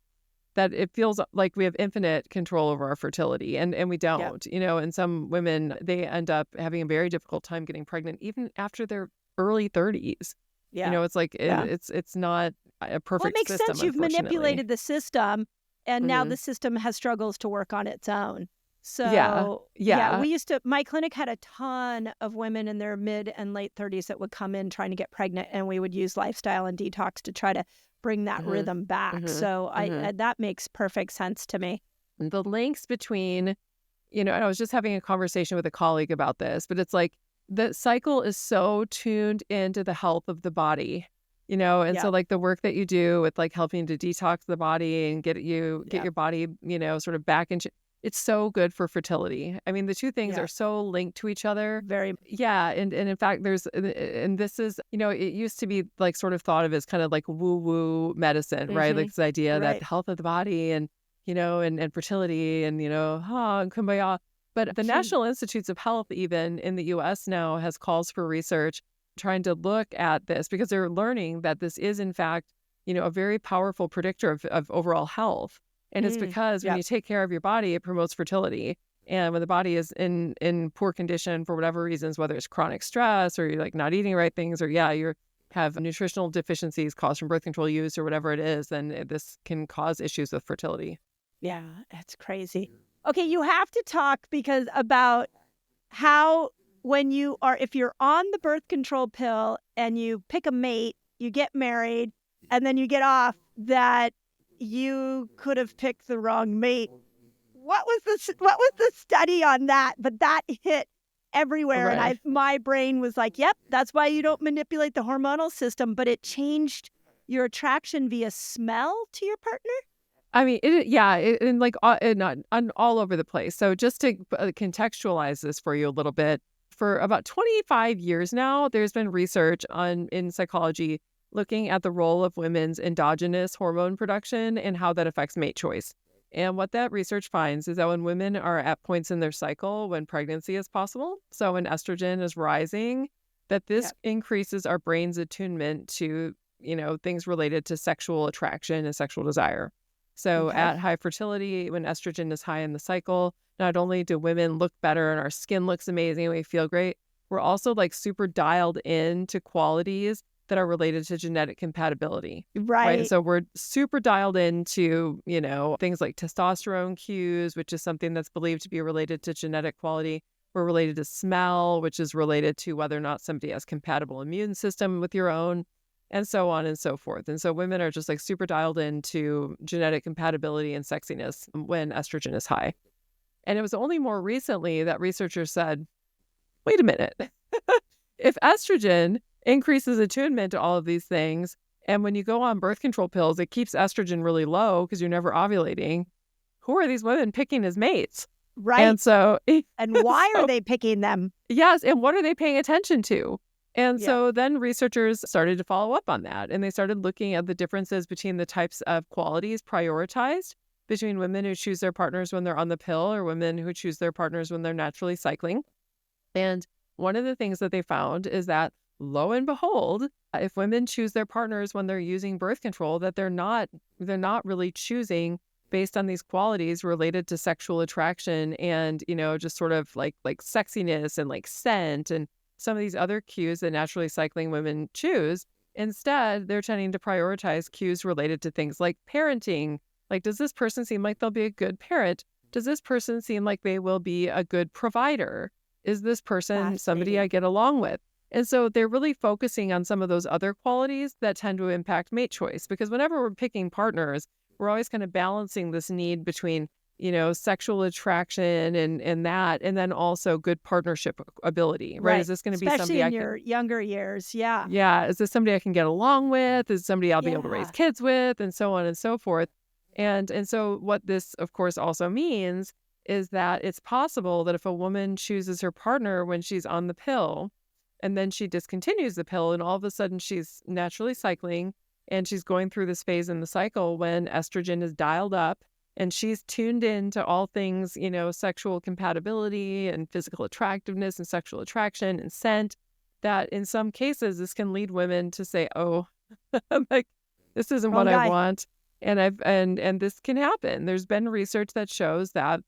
that it feels like we have infinite control over our fertility, and we don't. And some women, they end up having a very difficult time getting pregnant even after their early 30s. It's like it's not a perfect system. Well, it makes sense. You've manipulated the system, and now the system has struggles to work on its own. So my clinic had a ton of women in their mid and late 30s that would come in trying to get pregnant, and we would use lifestyle and detox to try to bring that rhythm back. So that makes perfect sense to me. The links between, and I was just having a conversation with a colleague about this, but it's like, the cycle is so tuned into the health of the body, so like the work that you do with like helping to detox the body and get your body, sort of back into, it's so good for fertility. I mean, the two things are so linked to each other. Very. Yeah. And in fact, and this is, it used to be like sort of thought of as kind of like woo-woo medicine, right? Like this idea that the health of the body and, and fertility and, and kumbaya. But the National Institutes of Health, even in the U.S. now, has calls for research trying to look at this because they're learning that this is, in fact, a very powerful predictor of overall health. And it's because when you take care of your body, it promotes fertility. And when the body is in poor condition for whatever reasons, whether it's chronic stress or you're like not eating the right things, or you have nutritional deficiencies caused from birth control use or whatever it is, then this can cause issues with fertility. Yeah, it's crazy. Okay, you have to talk about how if you're on the birth control pill and you pick a mate, you get married, and then you get off, that you could have picked the wrong mate. What was the study on that? But that hit everywhere. Right. And my brain was like, yep, that's why you don't manipulate the hormonal system. But it changed your attraction via smell to your partner? I mean, all over the place. So just to contextualize this for you a little bit, for about 25 years now, there's been research in psychology looking at the role of women's endogenous hormone production and how that affects mate choice. And what that research finds is that when women are at points in their cycle when pregnancy is possible, so when estrogen is rising, that this increases our brain's attunement to, things related to sexual attraction and sexual desire. So at high fertility, when estrogen is high in the cycle, not only do women look better and our skin looks amazing and we feel great, we're also like super dialed into qualities that are related to genetic compatibility. Right. So we're super dialed into, things like testosterone cues, which is something that's believed to be related to genetic quality. We're related to smell, which is related to whether or not somebody has compatible immune system with your own, and so on and so forth. And so women are just like super dialed into genetic compatibility and sexiness when estrogen is high. And it was only more recently that researchers said, wait a minute, if estrogen increases attunement to all of these things, and when you go on birth control pills, it keeps estrogen really low because you're never ovulating, who are these women picking as mates? Right. And so, and why are they picking them? Yes. And what are they paying attention to? And so then researchers started to follow up on that, and they started looking at the differences between the types of qualities prioritized between women who choose their partners when they're on the pill or women who choose their partners when they're naturally cycling. And one of the things that they found is that, lo and behold, if women choose their partners when they're using birth control, that they're not really choosing based on these qualities related to sexual attraction and, just sort of like sexiness and like scent and some of these other cues that naturally cycling women choose. Instead, they're tending to prioritize cues related to things like parenting. Like, does this person seem like they'll be a good parent? Does this person seem like they will be a good provider? Is this person somebody I get along with? And so they're really focusing on some of those other qualities that tend to impact mate choice. Because whenever we're picking partners, we're always kind of balancing this need between, sexual attraction and that, and then also good partnership ability, right? Is this going to be somebody in your younger years? Yeah. Yeah. Is this somebody I can get along with? Is it somebody I'll be able to raise kids with, and so on and so forth? And so what this, of course, also means is that it's possible that if a woman chooses her partner when she's on the pill, and then she discontinues the pill, and all of a sudden she's naturally cycling, and she's going through this phase in the cycle when estrogen is dialed up, and she's tuned in to all things, sexual compatibility and physical attractiveness and sexual attraction and scent, that in some cases this can lead women to say, oh, like, this isn't what I want. And this can happen. There's been research that shows that.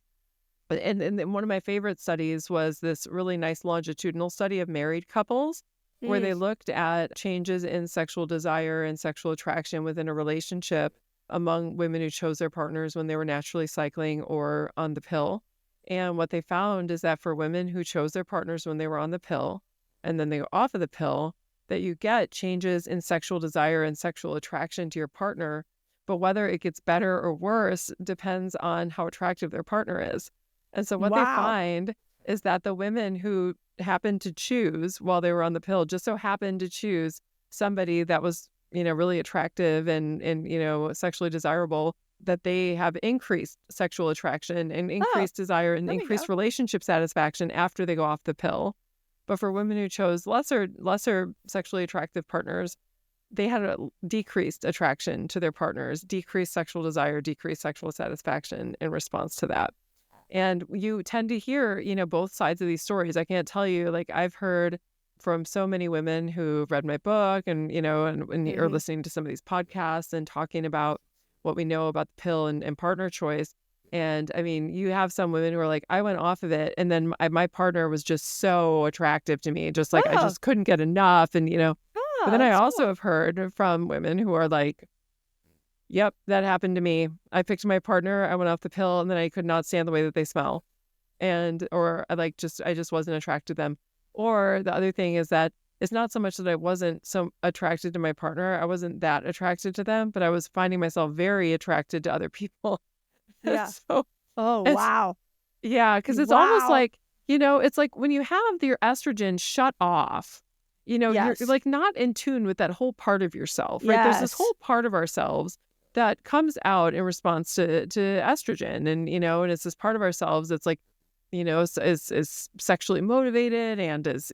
And one of my favorite studies was this really nice longitudinal study of married couples where they looked at changes in sexual desire and sexual attraction within a relationship among women who chose their partners when they were naturally cycling or on the pill. And what they found is that for women who chose their partners when they were on the pill and then they go off of the pill, that you get changes in sexual desire and sexual attraction to your partner. But whether it gets better or worse depends on how attractive their partner is. And so what they find is that the women who happened to choose while they were on the pill just so happened to choose somebody that was, really attractive and sexually desirable, that they have increased sexual attraction and increased desire and increased relationship satisfaction after they go off the pill. But for women who chose lesser sexually attractive partners, they had a decreased attraction to their partners, decreased sexual desire, decreased sexual satisfaction in response to that. And you tend to hear, both sides of these stories. I can't tell you, like, I've heard from so many women who read my book and, are listening to some of these podcasts and talking about what we know about the pill and partner choice. And I mean, you have some women who are like, I went off of it, and then my partner was just so attractive to me, just like I Oh, just couldn't get enough. And, but then I that's also cool. have heard from women who are like, yep, that happened to me. I picked my partner, I went off the pill, and then I could not stand the way that they smell. Or I just wasn't attracted to them. Or the other thing is that it's not so much that I wasn't so attracted to my partner. I wasn't that attracted to them, but I was finding myself very attracted to other people. Yeah. So Oh, it's, wow. yeah, because it's almost Wow. like, it's like when you have your estrogen shut off, you're Yes. like not in tune with that whole part of yourself, right? There's this Yes. whole part of ourselves that comes out in response to estrogen. And, and it's this part of ourselves that's like, is sexually motivated and is,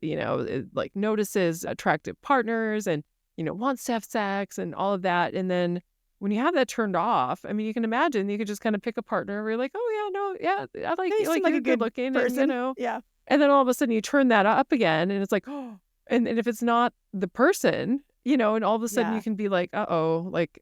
like notices attractive partners and, wants to have sex and all of that. And then when you have that turned off, I mean, you can imagine you could just kind of pick a partner where you're like, oh yeah, no, yeah, I like They you, seem like like a you're good good looking, and person. Yeah. and then all of a sudden you turn that up again, and it's like, oh, and if it's not the person, and all of a sudden Yeah. you can be like, uh-oh, like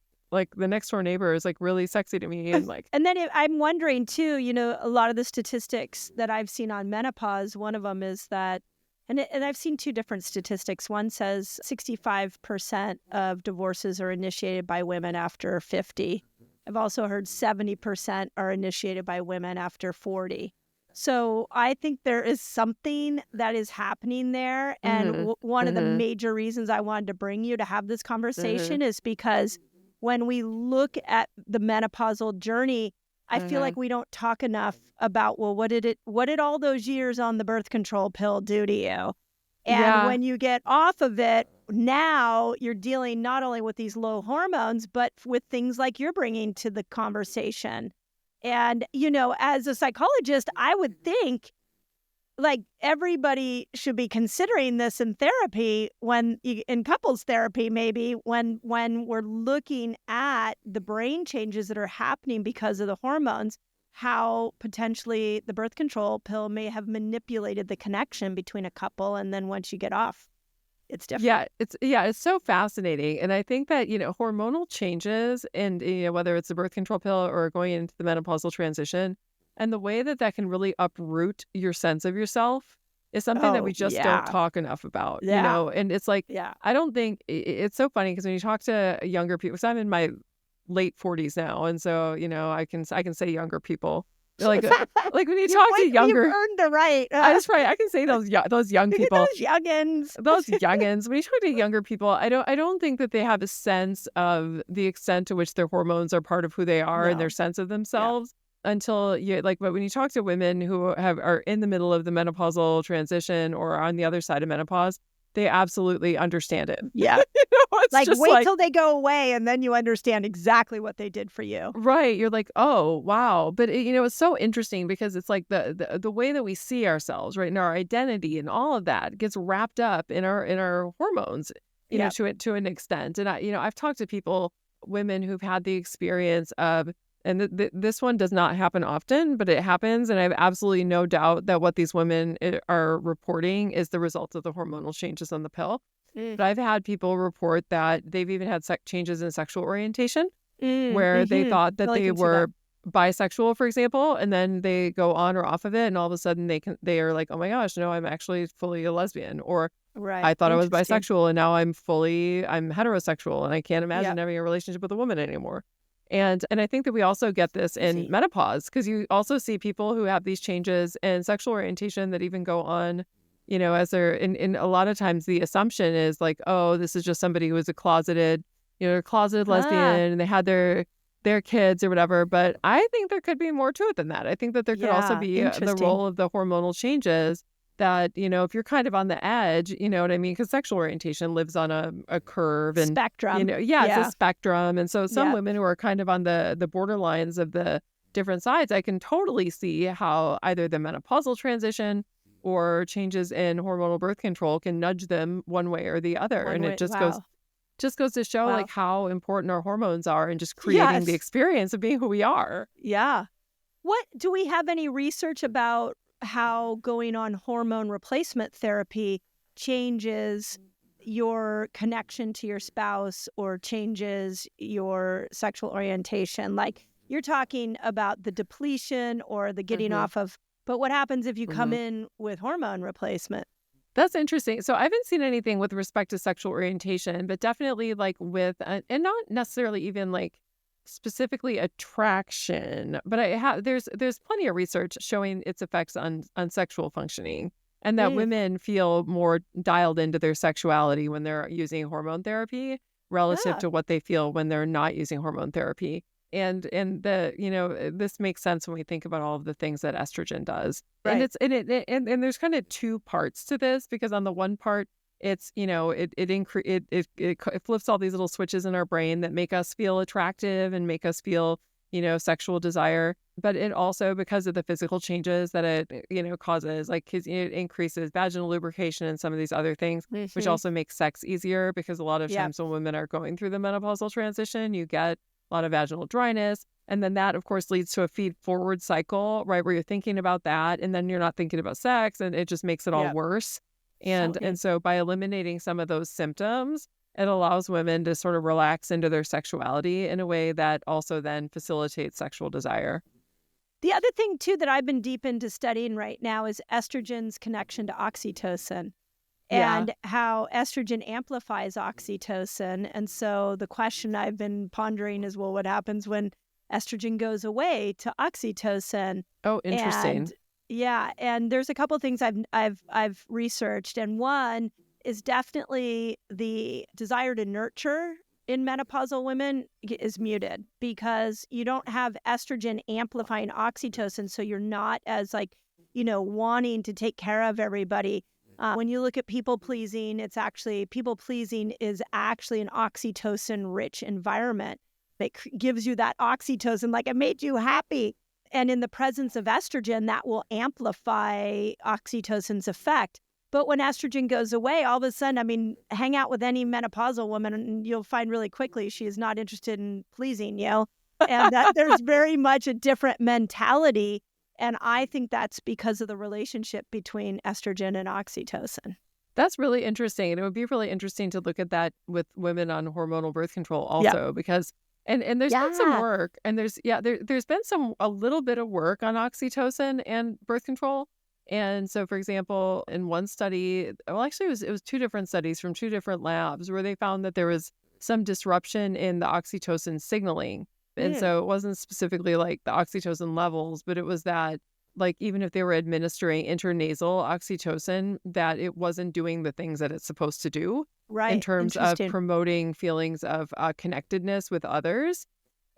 the next door neighbor is like really sexy to me, and like, And then I'm wondering too, a lot of the statistics that I've seen on menopause, one of them is that, and I've seen two different statistics. One says 65% of divorces are initiated by women after 50. I've also heard 70% are initiated by women after 40. So I think there is something that is happening there. And one of the major reasons I wanted to bring you to have this conversation is because when we look at the menopausal journey, I feel like we don't talk enough about, well, what did all those years on the birth control pill do to you? And when you get off of it, now you're dealing not only with these low hormones, but with things like you're bringing to the conversation. And, as a psychologist, I would think like everybody should be considering this in therapy in couples therapy, maybe when we're looking at the brain changes that are happening because of the hormones, how potentially the birth control pill may have manipulated the connection between a couple. And then once you get off, it's different. It's so fascinating. And I think that, hormonal changes and, whether it's the birth control pill or going into the menopausal transition, and the way that can really uproot your sense of yourself is something that we just don't talk enough about, and it's like, I don't think it's so funny because when you talk to younger people, because I'm in my late 40s now. And so, I can say younger people. Like when you talk to younger, you've earned the right. I can say those young people, those youngins. When you talk to younger people, I don't think that they have a sense of the extent to which their hormones are part of who they are and their sense of themselves until but when you talk to women who are in the middle of the menopausal transition or on the other side of menopause, they absolutely understand it. Yeah. It's like, just wait till they go away and then you understand exactly what they did for you. Right. You're like, oh, wow. But, it's so interesting because it's like the way that we see ourselves, right, and our identity and all of that gets wrapped up in our hormones, you know, to an extent. And, I've talked to people, women who've had the experience of, and this one does not happen often, but it happens. And I have absolutely no doubt that what these women are reporting is the result of the hormonal changes on the pill. But I've had people report that they've even had changes in sexual orientation where they thought that they were bisexual, for example, and then they go on or off of it. And all of a sudden they are like, oh my gosh, no, I'm actually fully a lesbian. Or I thought I was bisexual and now I'm heterosexual and I can't imagine having a relationship with a woman anymore. And I think that we also get this in menopause because you also see people who have these changes in sexual orientation that even go on, as they're in a lot of times the assumption is like, oh, this is just somebody who was a closeted lesbian and they had their kids or whatever. But I think there could be more to it than that. I think that there could also be the role of the hormonal changes that, if you're kind of on the edge, you know what I mean? Because sexual orientation lives on a curve and spectrum. It's a spectrum. And so some women who are kind of on the borderlines of the different sides, I can totally see how either the menopausal transition or changes in hormonal birth control can nudge them one way or the other. It just goes to show like how important our hormones are in just creating the experience of being who we are. Yeah. What do we have any research about how going on hormone replacement therapy changes your connection to your spouse or changes your sexual orientation? Like, you're talking about the depletion or the getting off of, but what happens if you come in with hormone replacement? That's interesting. So I haven't seen anything with respect to sexual orientation, but definitely like with, and not necessarily even like specifically attraction, but there's plenty of research showing its effects on sexual functioning, and that women feel more dialed into their sexuality when they're using hormone therapy relative to what they feel when they're not using hormone therapy. And this makes sense when we think about all of the things that estrogen does. Right. And there's kind of two parts to this, because on the one part, it's, it flips all these little switches in our brain that make us feel attractive and make us feel, sexual desire. But it also, because of the physical changes that it, causes, like it increases vaginal lubrication and some of these other things, which also makes sex easier, because a lot of times when women are going through the menopausal transition, you get a lot of vaginal dryness. And then that, of course, leads to a feed-forward cycle, right, where you're thinking about that, and then you're not thinking about sex, and it just makes it all worse. And so by eliminating some of those symptoms, it allows women to sort of relax into their sexuality in a way that also then facilitates sexual desire. The other thing, too, that I've been deep into studying right now is estrogen's connection to oxytocin. And how estrogen amplifies oxytocin. And so the question I've been pondering is, well, what happens when estrogen goes away to oxytocin? Oh, interesting. And there's a couple things I've researched, and one is definitely the desire to nurture in menopausal women is muted, because you don't have estrogen amplifying oxytocin, so you're not as wanting to take care of everybody. When you look at people pleasing, people pleasing is actually an oxytocin-rich environment that gives you that oxytocin, like it made you happy. And in the presence of estrogen, that will amplify oxytocin's effect. But when estrogen goes away, all of a sudden, hang out with any menopausal woman and you'll find really quickly she is not interested in pleasing you. And that there's very much a different mentality. And I think that's because of the relationship between estrogen and oxytocin. That's really interesting. And it would be really interesting to look at that with women on hormonal birth control also, because, and there's been some work, and there's been a little bit of work on oxytocin and birth control. And so, for example, in one study, well, actually it was two different studies from two different labs where they found that there was some disruption in the oxytocin signaling. And so it wasn't specifically like the oxytocin levels, but it was that, like, even if they were administering intranasal oxytocin, that it wasn't doing the things that it's supposed to do in terms of promoting feelings of connectedness with others,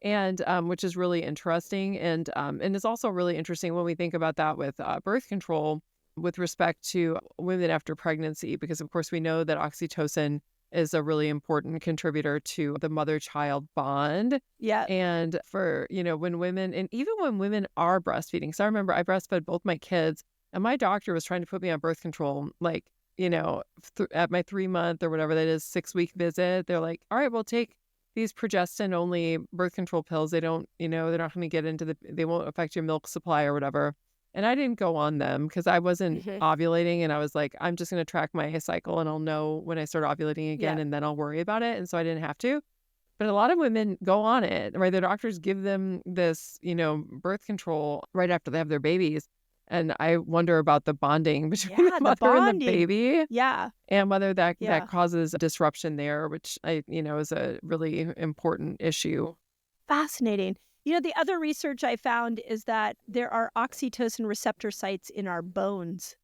and which is really interesting. And it's also really interesting when we think about that with birth control with respect to women after pregnancy, because, of course, we know that oxytocin is a really important contributor to the mother-child bond. Yeah. And for, when women, and even when women are breastfeeding, so I remember I breastfed both my kids, and my doctor was trying to put me on birth control, like, at my 3-month or whatever that is, 6-week visit. They're like, all right, we'll take these progestin-only birth control pills. They don't, they're not going to get into they won't affect your milk supply or whatever. And I didn't go on them because I wasn't ovulating, and I was like, I'm just going to track my cycle and I'll know when I start ovulating again, and then I'll worry about it. And so I didn't have to. But a lot of women go on it, right? Their doctors give them this, birth control right after they have their babies. And I wonder about the bonding between the mother and the baby. Yeah. And whether that causes disruption there, which is a really important issue. Fascinating. The other research I found is that there are oxytocin receptor sites in our bones.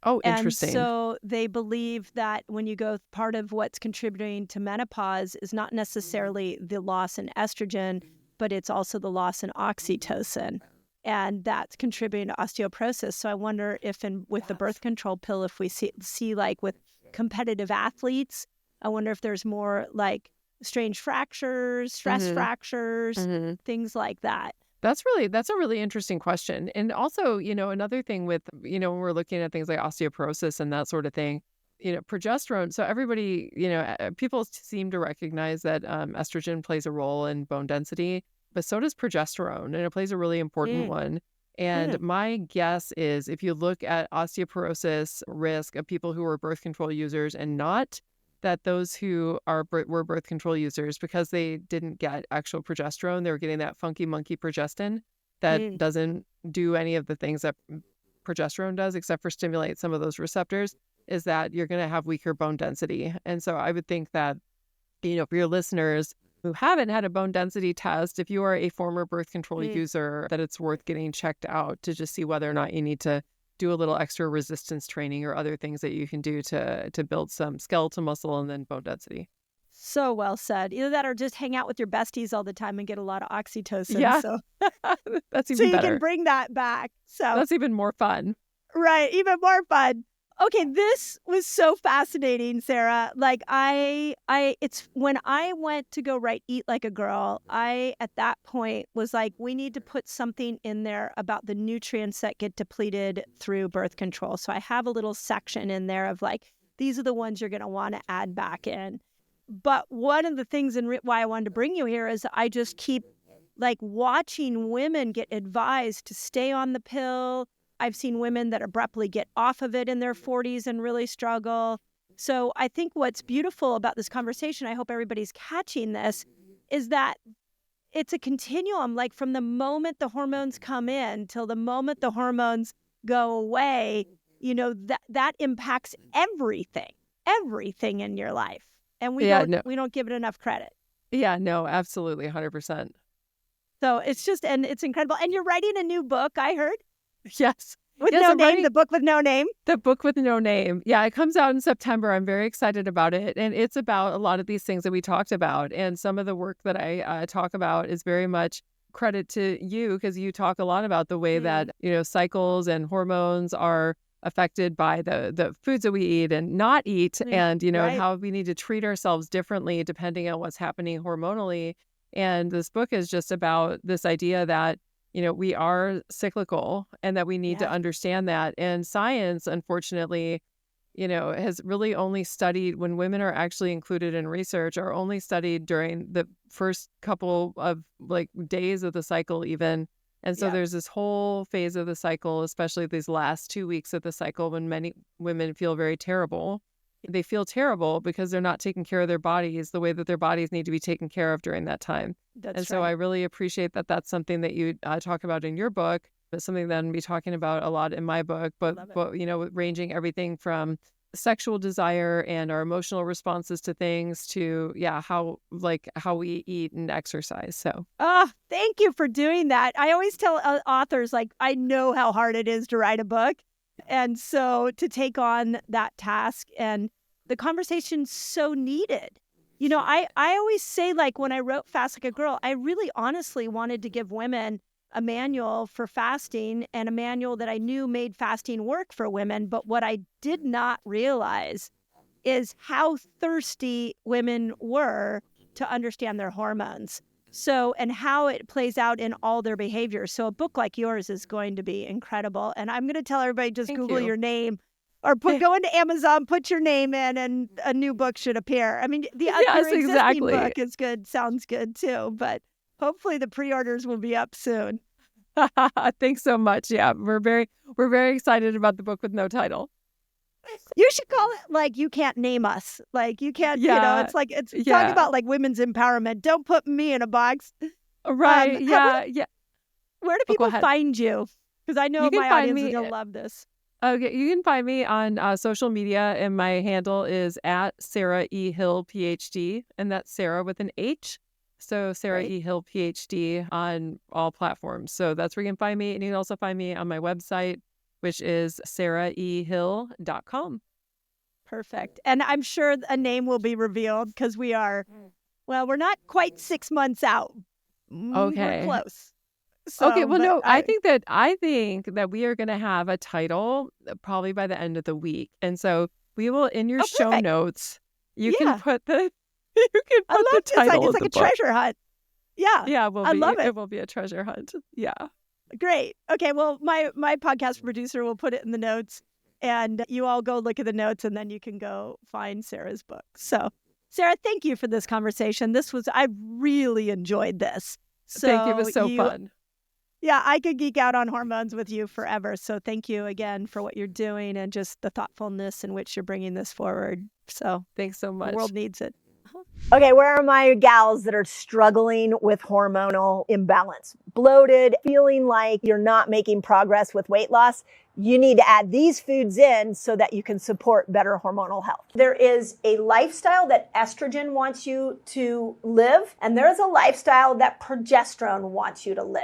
Oh, interesting. And so they believe that when you go, part of what's contributing to menopause is not necessarily the loss in estrogen, but it's also the loss in oxytocin. And that's contributing to osteoporosis. So I wonder if with the birth control pill, if we see like with competitive athletes, I wonder if there's more like strange fractures, stress fractures, things like that. That's a really interesting question. And also, another thing with, when we're looking at things like osteoporosis and that sort of thing, progesterone. So everybody, people seem to recognize that estrogen plays a role in bone density, but so does progesterone, and it plays a really important one. And my guess is if you look at osteoporosis risk of people who are birth control users and not that those who were birth control users, because they didn't get actual progesterone, they were getting that funky monkey progestin that doesn't do any of the things that progesterone does except for stimulate some of those receptors, is that you're going to have weaker bone density. And so I would think that, for your listeners who haven't had a bone density test, if you are a former birth control user, that it's worth getting checked out to just see whether or not you need to do a little extra resistance training or other things that you can do to build some skeletal muscle and then bone density. So well said. Either that or just hang out with your besties all the time and get a lot of oxytocin. Yeah. So that's even better. So you can bring that back. So that's even more fun. Right. Even more fun. Okay, this was so fascinating, Sarah. Like it's when I went to go write Eat Like a Girl, I at that point was like, we need to put something in there about the nutrients that get depleted through birth control. So I have a little section in there of like, these are the ones you're going to want to add back in. But one of the things why I wanted to bring you here is I just keep like watching women get advised to stay on the pill. I've seen women that abruptly get off of it in their 40s and really struggle. So I think what's beautiful about this conversation, I hope everybody's catching this, is that it's a continuum. Like from the moment the hormones come in till the moment the hormones go away, that impacts everything in your life. And we don't give it enough credit. Yeah, no, absolutely. 100%. So it's incredible. And you're writing a new book, I heard. Yes. The book with no name. The book with no name. Yeah, it comes out in September. I'm very excited about it. And it's about a lot of these things that we talked about. And some of the work that I talk about is very much credit to you, because you talk a lot about the way that, cycles and hormones are affected by the foods that we eat and not eat, and, right. and how we need to treat ourselves differently depending on what's happening hormonally. And this book is just about this idea that we are cyclical and that we need to understand that. And science, unfortunately, has really only studied when women are actually included in research, are only studied during the first couple of days of the cycle even. And so there's this whole phase of the cycle, especially these last 2 weeks of the cycle, when many women feel very terrible. They feel terrible because they're not taking care of their bodies the way that their bodies need to be taken care of during that time. So I really appreciate that that's something that you talk about in your book. It's something that I'm going to be talking about a lot in my book, but ranging everything from sexual desire and our emotional responses to things to how we eat and exercise. So thank you for doing that. I always tell authors, I know how hard it is to write a book. And so to take on that task, and the conversation's so needed. I always say, when I wrote Fast Like a Girl, I really honestly wanted to give women a manual for fasting and a manual that I knew made fasting work for women. But what I did not realize is how thirsty women were to understand their hormones. So, and how it plays out in all their behaviors. So a book like yours is going to be incredible. And I'm going to tell everybody, just Google your name or go into Amazon, put your name in, and a new book should appear. I mean, your existing book is good. Sounds good too. But hopefully the pre-orders will be up soon. Thanks so much. Yeah, we're very excited about the book with no title. You should call it You Can't Name Us. You can't, it's talking about women's empowerment. Don't put me in a box. Right. Yeah. Where do people find you? Because I know my audience is going to love this. Okay. You can find me on social media, and my handle is at Sarah E. Hill, PhD. And that's Sarah with an H. So Sarah E. Hill, PhD on all platforms. So that's where you can find me. And you can also find me on my website, which is sarahehill.com. Perfect. And I'm sure a name will be revealed because we're not quite 6 months out. Okay. We're close. So, okay. Well, no, I think that we are going to have a title probably by the end of the week. And so we will, in your show notes, you can put the title. It's like a treasure hunt. Yeah. Yeah. I love it. It will be a treasure hunt. Yeah. Great. Okay, well, my podcast producer will put it in the notes, and you all go look at the notes, and then you can go find Sarah's book. So, Sarah, thank you for this conversation. I really enjoyed this. So thank you. It was so fun. Yeah, I could geek out on hormones with you forever. So thank you again for what you're doing and just the thoughtfulness in which you're bringing this forward. So Thanks so the much. world needs it. Okay, where are my gals that are struggling with hormonal imbalance? Bloated, feeling like you're not making progress with weight loss? You need to add these foods in so that you can support better hormonal health. There is a lifestyle that estrogen wants you to live, and there's a lifestyle that progesterone wants you to live.